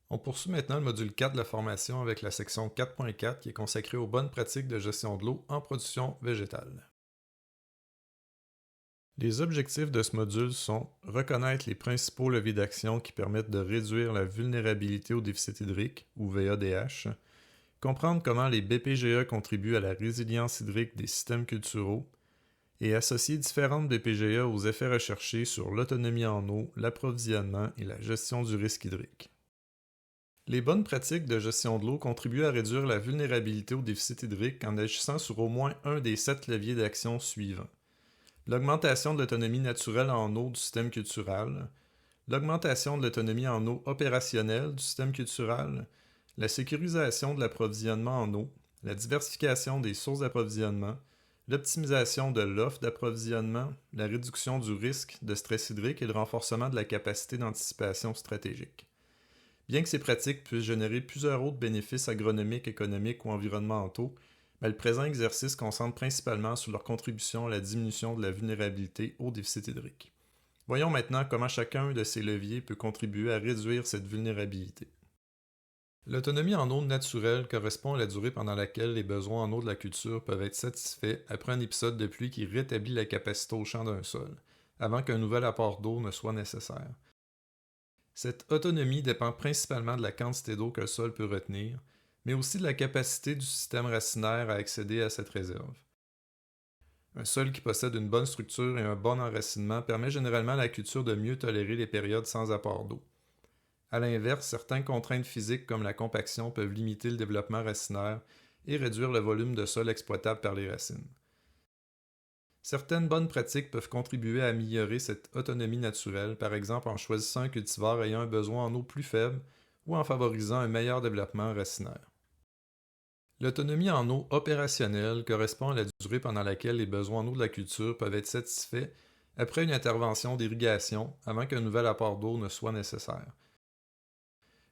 On poursuit maintenant le module 4 de la formation avec la section 4.4 qui est consacrée aux bonnes pratiques de gestion de l'eau en production végétale. Les objectifs de ce module sont reconnaître les principaux leviers d'action qui permettent de réduire la vulnérabilité au déficit hydrique, ou VADH, comprendre comment les BPGE contribuent à la résilience hydrique des systèmes culturaux, et associer différentes BPGE aux effets recherchés sur l'autonomie en eau, l'approvisionnement et la gestion du risque hydrique. Les bonnes pratiques de gestion de l'eau contribuent à réduire la vulnérabilité au déficit hydrique en agissant sur au moins un des 7 leviers d'action suivants. L'augmentation de l'autonomie naturelle en eau du système cultural, l'augmentation de l'autonomie en eau opérationnelle du système cultural, la sécurisation de l'approvisionnement en eau, la diversification des sources d'approvisionnement, l'optimisation de l'offre d'approvisionnement, la réduction du risque de stress hydrique et le renforcement de la capacité d'anticipation stratégique. Bien que ces pratiques puissent générer plusieurs autres bénéfices agronomiques, économiques ou environnementaux, le présent exercice concentre principalement sur leur contribution à la diminution de la vulnérabilité au déficit hydrique. Voyons maintenant comment chacun de ces leviers peut contribuer à réduire cette vulnérabilité. L'autonomie en eau naturelle correspond à la durée pendant laquelle les besoins en eau de la culture peuvent être satisfaits après un épisode de pluie qui rétablit la capacité au champ d'un sol, avant qu'un nouvel apport d'eau ne soit nécessaire. Cette autonomie dépend principalement de la quantité d'eau que le sol peut retenir, mais aussi de la capacité du système racinaire à accéder à cette réserve. Un sol qui possède une bonne structure et un bon enracinement permet généralement à la culture de mieux tolérer les périodes sans apport d'eau. A l'inverse, certaines contraintes physiques comme la compaction peuvent limiter le développement racinaire et réduire le volume de sol exploitable par les racines. Certaines bonnes pratiques peuvent contribuer à améliorer cette autonomie naturelle, par exemple en choisissant un cultivar ayant un besoin en eau plus faible ou en favorisant un meilleur développement racinaire. L'autonomie en eau opérationnelle correspond à la durée pendant laquelle les besoins en eau de la culture peuvent être satisfaits après une intervention d'irrigation avant qu'un nouvel apport d'eau ne soit nécessaire.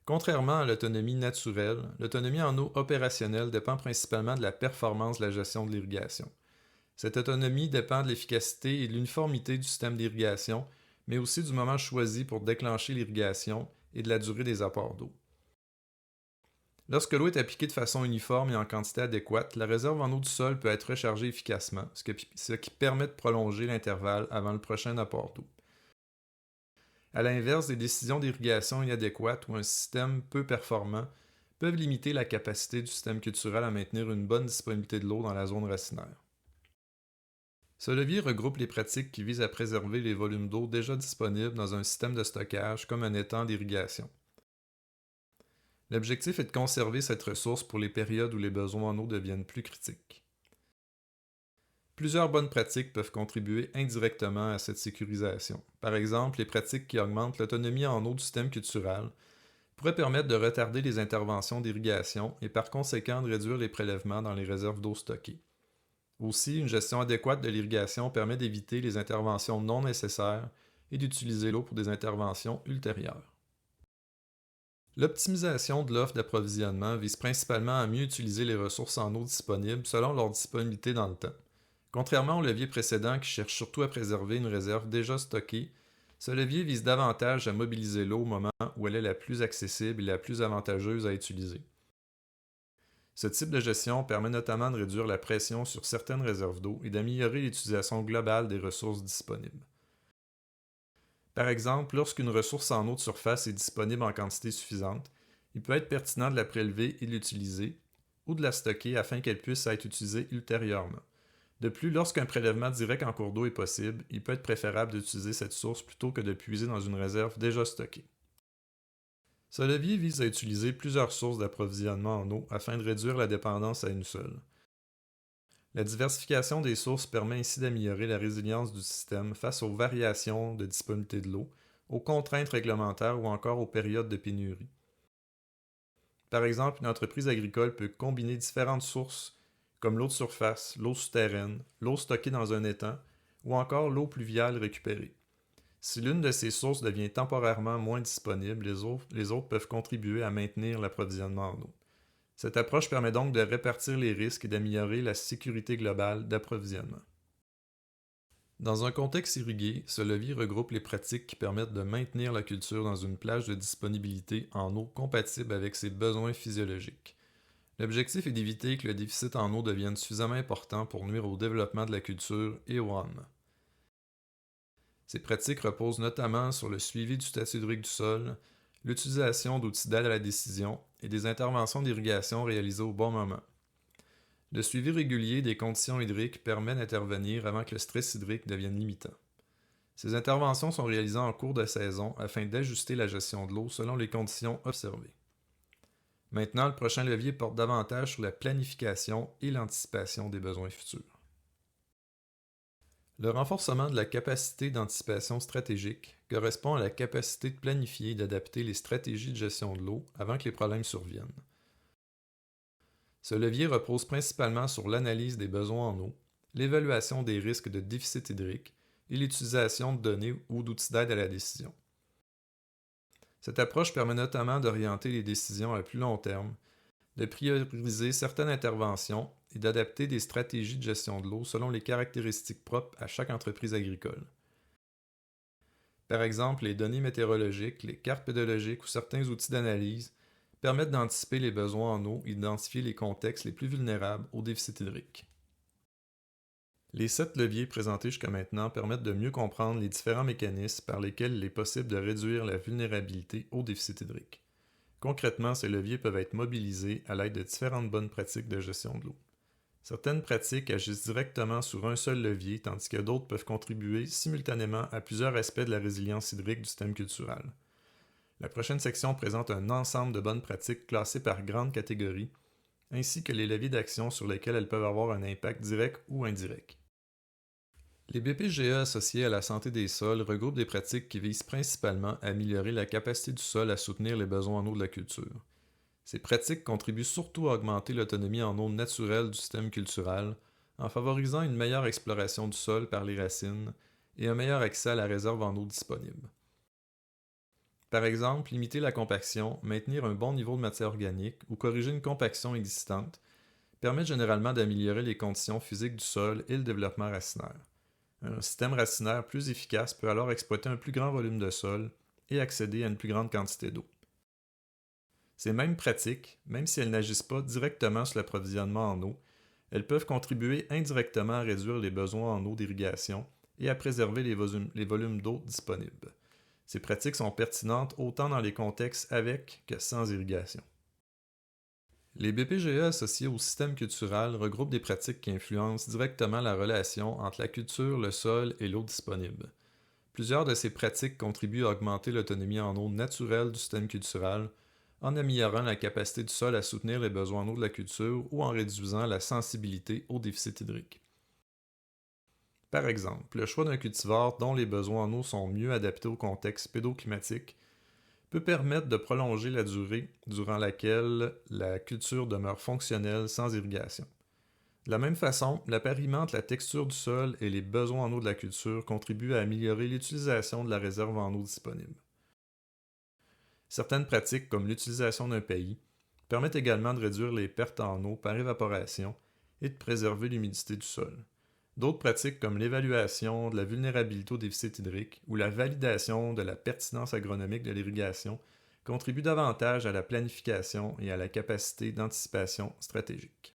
Contrairement à l'autonomie naturelle, l'autonomie en eau opérationnelle dépend principalement de la performance de la gestion de l'irrigation. Cette autonomie dépend de l'efficacité et de l'uniformité du système d'irrigation, mais aussi du moment choisi pour déclencher l'irrigation et de la durée des apports d'eau. Lorsque l'eau est appliquée de façon uniforme et en quantité adéquate, la réserve en eau du sol peut être rechargée efficacement, ce qui permet de prolonger l'intervalle avant le prochain apport d'eau. A l'inverse, des décisions d'irrigation inadéquates ou un système peu performant peuvent limiter la capacité du système culturel à maintenir une bonne disponibilité de l'eau dans la zone racinaire. Ce levier regroupe les pratiques qui visent à préserver les volumes d'eau déjà disponibles dans un système de stockage comme un étang d'irrigation. L'objectif est de conserver cette ressource pour les périodes où les besoins en eau deviennent plus critiques. Plusieurs bonnes pratiques peuvent contribuer indirectement à cette sécurisation. Par exemple, les pratiques qui augmentent l'autonomie en eau du système cultural pourraient permettre de retarder les interventions d'irrigation et par conséquent de réduire les prélèvements dans les réserves d'eau stockées. Aussi, une gestion adéquate de l'irrigation permet d'éviter les interventions non nécessaires et d'utiliser l'eau pour des interventions ultérieures. L'optimisation de l'offre d'approvisionnement vise principalement à mieux utiliser les ressources en eau disponibles selon leur disponibilité dans le temps. Contrairement au levier précédent qui cherche surtout à préserver une réserve déjà stockée, ce levier vise davantage à mobiliser l'eau au moment où elle est la plus accessible et la plus avantageuse à utiliser. Ce type de gestion permet notamment de réduire la pression sur certaines réserves d'eau et d'améliorer l'utilisation globale des ressources disponibles. Par exemple, lorsqu'une ressource en eau de surface est disponible en quantité suffisante, il peut être pertinent de la prélever et de l'utiliser, ou de la stocker afin qu'elle puisse être utilisée ultérieurement. De plus, lorsqu'un prélèvement direct en cours d'eau est possible, il peut être préférable d'utiliser cette source plutôt que de puiser dans une réserve déjà stockée. Ce levier vise à utiliser plusieurs sources d'approvisionnement en eau afin de réduire la dépendance à une seule. La diversification des sources permet ainsi d'améliorer la résilience du système face aux variations de disponibilité de l'eau, aux contraintes réglementaires ou encore aux périodes de pénurie. Par exemple, une entreprise agricole peut combiner différentes sources comme l'eau de surface, l'eau souterraine, l'eau stockée dans un étang ou encore l'eau pluviale récupérée. Si l'une de ces sources devient temporairement moins disponible, les autres peuvent contribuer à maintenir l'approvisionnement en eau. Cette approche permet donc de répartir les risques et d'améliorer la sécurité globale d'approvisionnement. Dans un contexte irrigué, ce levier regroupe les pratiques qui permettent de maintenir la culture dans une plage de disponibilité en eau compatible avec ses besoins physiologiques. L'objectif est d'éviter que le déficit en eau devienne suffisamment important pour nuire au développement de la culture et au rendement. Ces pratiques reposent notamment sur le suivi du statut hydrique du sol, l'utilisation d'outils d'aide à la décision et des interventions d'irrigation réalisées au bon moment. Le suivi régulier des conditions hydriques permet d'intervenir avant que le stress hydrique devienne limitant. Ces interventions sont réalisées en cours de saison afin d'ajuster la gestion de l'eau selon les conditions observées. Maintenant, le prochain levier porte davantage sur la planification et l'anticipation des besoins futurs. Le renforcement de la capacité d'anticipation stratégique correspond à la capacité de planifier et d'adapter les stratégies de gestion de l'eau avant que les problèmes surviennent. Ce levier repose principalement sur l'analyse des besoins en eau, l'évaluation des risques de déficit hydrique et l'utilisation de données ou d'outils d'aide à la décision. Cette approche permet notamment d'orienter les décisions à plus long terme, de prioriser certaines interventions et d'adapter des stratégies de gestion de l'eau selon les caractéristiques propres à chaque entreprise agricole. Par exemple, les données météorologiques, les cartes pédologiques ou certains outils d'analyse permettent d'anticiper les besoins en eau et d'identifier les contextes les plus vulnérables au déficit hydrique. Les 7 leviers présentés jusqu'à maintenant permettent de mieux comprendre les différents mécanismes par lesquels il est possible de réduire la vulnérabilité au déficit hydrique. Concrètement, ces leviers peuvent être mobilisés à l'aide de différentes bonnes pratiques de gestion de l'eau. Certaines pratiques agissent directement sur un seul levier, tandis que d'autres peuvent contribuer simultanément à plusieurs aspects de la résilience hydrique du système culturel. La prochaine section présente un ensemble de bonnes pratiques classées par grandes catégories, ainsi que les leviers d'action sur lesquels elles peuvent avoir un impact direct ou indirect. Les BPGE associés à la santé des sols regroupent des pratiques qui visent principalement à améliorer la capacité du sol à soutenir les besoins en eau de la culture. Ces pratiques contribuent surtout à augmenter l'autonomie en eau naturelle du système culturel, en favorisant une meilleure exploration du sol par les racines et un meilleur accès à la réserve en eau disponible. Par exemple, limiter la compaction, maintenir un bon niveau de matière organique ou corriger une compaction existante permettent généralement d'améliorer les conditions physiques du sol et le développement racinaire. Un système racinaire plus efficace peut alors exploiter un plus grand volume de sol et accéder à une plus grande quantité d'eau. Ces mêmes pratiques, même si elles n'agissent pas directement sur l'approvisionnement en eau, elles peuvent contribuer indirectement à réduire les besoins en eau d'irrigation et à préserver les volumes d'eau disponibles. Ces pratiques sont pertinentes autant dans les contextes avec que sans irrigation. Les BPGE associés au système culturel regroupent des pratiques qui influencent directement la relation entre la culture, le sol et l'eau disponible. Plusieurs de ces pratiques contribuent à augmenter l'autonomie en eau naturelle du système culturel en améliorant la capacité du sol à soutenir les besoins en eau de la culture ou en réduisant la sensibilité au déficit hydrique. Par exemple, le choix d'un cultivar dont les besoins en eau sont mieux adaptés au contexte pédoclimatique peut permettre de prolonger la durée durant laquelle la culture demeure fonctionnelle sans irrigation. De la même façon, l'appariement entre la texture du sol et les besoins en eau de la culture contribue à améliorer l'utilisation de la réserve en eau disponible. Certaines pratiques, comme l'utilisation d'un paillis, permettent également de réduire les pertes en eau par évaporation et de préserver l'humidité du sol. D'autres pratiques comme l'évaluation de la vulnérabilité au déficit hydrique ou la validation de la pertinence agronomique de l'irrigation contribuent davantage à la planification et à la capacité d'anticipation stratégique.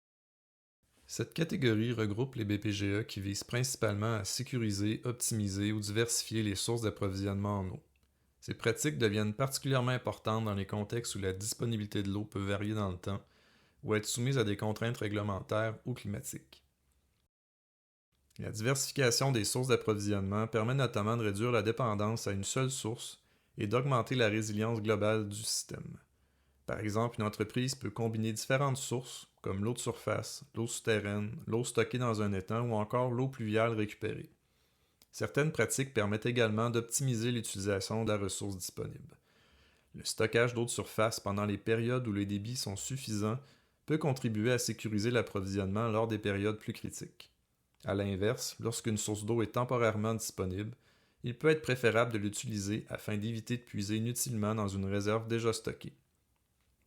Cette catégorie regroupe les BPGE qui visent principalement à sécuriser, optimiser ou diversifier les sources d'approvisionnement en eau. Ces pratiques deviennent particulièrement importantes dans les contextes où la disponibilité de l'eau peut varier dans le temps ou être soumise à des contraintes réglementaires ou climatiques. La diversification des sources d'approvisionnement permet notamment de réduire la dépendance à une seule source et d'augmenter la résilience globale du système. Par exemple, une entreprise peut combiner différentes sources, comme l'eau de surface, l'eau souterraine, l'eau stockée dans un étang ou encore l'eau pluviale récupérée. Certaines pratiques permettent également d'optimiser l'utilisation de la ressource disponible. Le stockage d'eau de surface pendant les périodes où les débits sont suffisants peut contribuer à sécuriser l'approvisionnement lors des périodes plus critiques. À l'inverse, lorsqu'une source d'eau est temporairement disponible, il peut être préférable de l'utiliser afin d'éviter de puiser inutilement dans une réserve déjà stockée.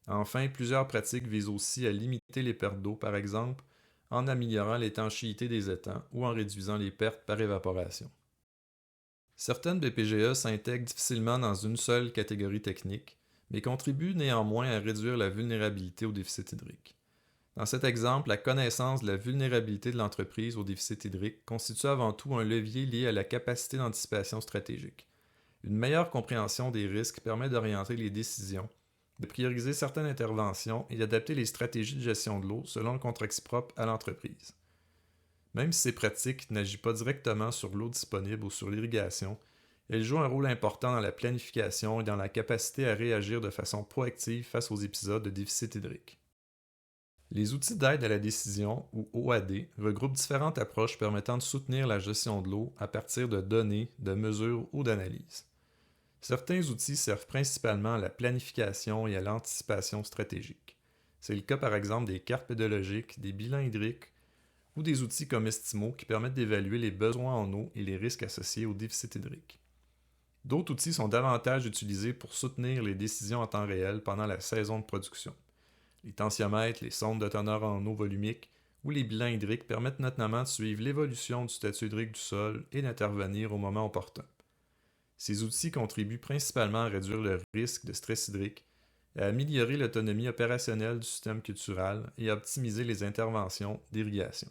Enfin, plusieurs pratiques visent aussi à limiter les pertes d'eau, par exemple, en améliorant l'étanchéité des étangs ou en réduisant les pertes par évaporation. Certaines BPGE s'intègrent difficilement dans une seule catégorie technique, mais contribuent néanmoins à réduire la vulnérabilité au déficit hydrique. Dans cet exemple, la connaissance de la vulnérabilité de l'entreprise au déficit hydrique constitue avant tout un levier lié à la capacité d'anticipation stratégique. Une meilleure compréhension des risques permet d'orienter les décisions, de prioriser certaines interventions et d'adapter les stratégies de gestion de l'eau selon le contexte propre à l'entreprise. Même si ces pratiques n'agissent pas directement sur l'eau disponible ou sur l'irrigation, elles jouent un rôle important dans la planification et dans la capacité à réagir de façon proactive face aux épisodes de déficit hydrique. Les outils d'aide à la décision, ou OAD, regroupent différentes approches permettant de soutenir la gestion de l'eau à partir de données, de mesures ou d'analyses. Certains outils servent principalement à la planification et à l'anticipation stratégique. C'est le cas par exemple des cartes pédologiques, des bilans hydriques ou des outils comme Estimo qui permettent d'évaluer les besoins en eau et les risques associés au déficit hydrique. D'autres outils sont davantage utilisés pour soutenir les décisions en temps réel pendant la saison de production. Les tensiomètres, les sondes de teneur en eau volumique ou les bilans hydriques permettent notamment de suivre l'évolution du statut hydrique du sol et d'intervenir au moment opportun. Ces outils contribuent principalement à réduire le risque de stress hydrique, à améliorer l'autonomie opérationnelle du système cultural et à optimiser les interventions d'irrigation.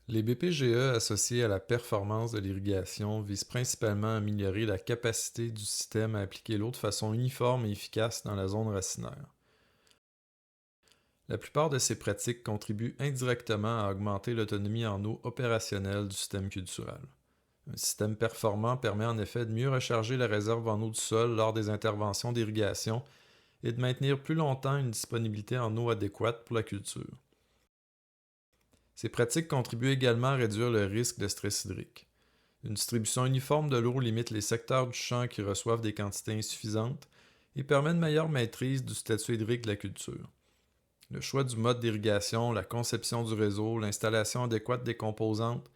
Les BPGE associés à la performance de l'irrigation visent principalement à améliorer la capacité du système à appliquer l'eau de façon uniforme et efficace dans la zone racinaire. La plupart de ces pratiques contribuent indirectement à augmenter l'autonomie en eau opérationnelle du système culturel. Un système performant permet en effet de mieux recharger la réserve en eau du sol lors des interventions d'irrigation et de maintenir plus longtemps une disponibilité en eau adéquate pour la culture. Ces pratiques contribuent également à réduire le risque de stress hydrique. Une distribution uniforme de l'eau limite les secteurs du champ qui reçoivent des quantités insuffisantes et permet une meilleure maîtrise du statut hydrique de la culture. Le choix du mode d'irrigation, la conception du réseau, l'installation adéquate des composantes,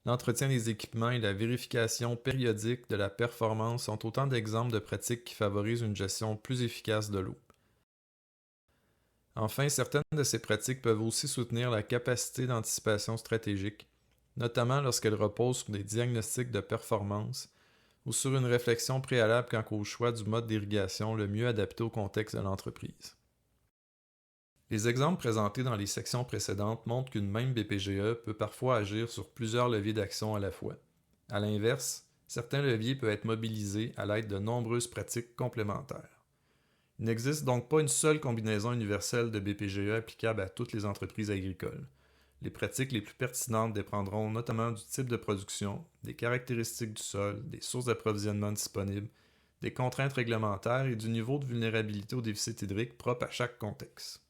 l'entretien des équipements et la vérification périodique de la performance sont autant d'exemples de pratiques qui favorisent une gestion plus efficace de l'eau. Enfin, certaines de ces pratiques peuvent aussi soutenir la capacité d'anticipation stratégique, notamment lorsqu'elles reposent sur des diagnostics de performance ou sur une réflexion préalable quant au choix du mode d'irrigation le mieux adapté au contexte de l'entreprise. Les exemples présentés dans les sections précédentes montrent qu'une même BPGE peut parfois agir sur plusieurs leviers d'action à la fois. À l'inverse, certains leviers peuvent être mobilisés à l'aide de nombreuses pratiques complémentaires. Il n'existe donc pas une seule combinaison universelle de BPGE applicable à toutes les entreprises agricoles. Les pratiques les plus pertinentes dépendront notamment du type de production, des caractéristiques du sol, des sources d'approvisionnement disponibles, des contraintes réglementaires et du niveau de vulnérabilité au déficit hydrique propre à chaque contexte.